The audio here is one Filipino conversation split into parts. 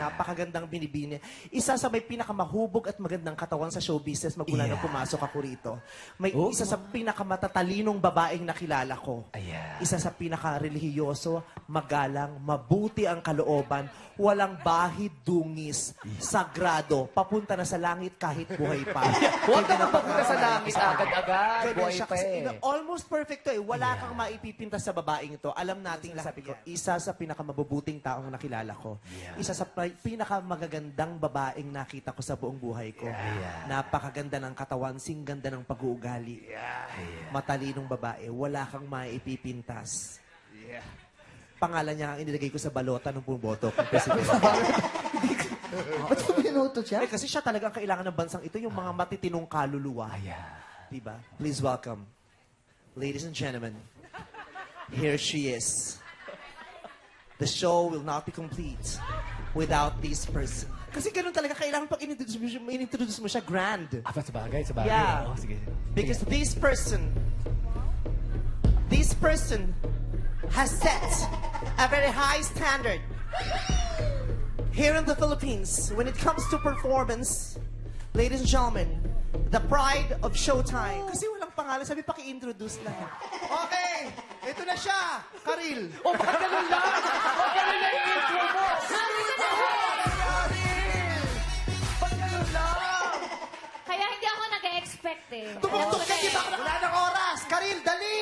Napakagandang binibini. Isa sa may pinakamahubog at magandang katawan sa show business magmula nang pumasok ako rito. May isa sa pinakamatalinong babaeng nakilala ko. Isa sa pinakarelihiyoso, magalang, mabuti ang kalooban, walang bahid, dungis, sagrado, papunta na sa langit kahit buhay pa. Huwag ka magpapunta sa langit agad-agad. Ganun Buhay siya pa kasi, eh. almost perfect to eh. Wala kang maipipinta sa babaeng ito. Alam nating lahat ko, isa sa pinakamabubuting taong nakilala ko. Isa sa pinakamagagandang babaeng nakita ko sa buong buhay ko. Napakaganda ng katawan, singganda ng pag-uugali. Matalinong babae, wala kang maipipintas. Pangalan niya ang inilagay ko sa balota nung bumoto kung presidente. Ba't ko binuto siya? Eh, kasi siya talaga ang kailangan ng bansang ito, yung mga matitinong kaluluwa. Diba? Please welcome, ladies and gentlemen, here she is. The show will not be complete without this person. Kasi ganun talaga, kailangan pag in-introduce mo siya, grand. Sa bagay, sa bagay. Yeah. Oo, sige. Because this person has set a very high standard here in the Philippines when it comes to performance. Ladies and gentlemen, the pride of Showtime. Kasi walang pangalan, sabi paki-introduce lang. Okay, ito na siya, Karil. Oh, bakit ganun lang? Bakit ganun lang yung intro mo? Bakit ganun lang? Kaya hindi ako nag-expect eh. Tumugtog ka, di ba? Wala ng oras. Karil, dali!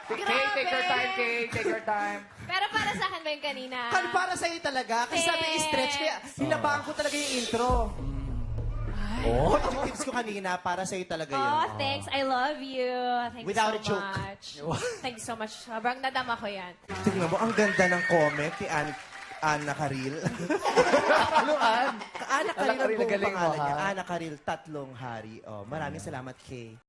Kay, take your time, Kay. Take your time. Pero para sa akin ba yung kanina? Kan para sa'yo talaga. Kasi sabi stretch, kaya hinabahan ko talaga yung intro. Oh, yung tips ko kanina, para sa'yo talaga yun. Oh, thanks. I love you. Thank Without you a so joke. much. Thank you so much. Sobrang nadama ko yan. Tingnan mo, ang ganda ng comment kay Ana Karil. Ano, Ann? Ana Karil ang Karil, buong galing mo, pangalan niya. ha? Ana Karil, tatlong hari. Oh, maraming salamat, Kay.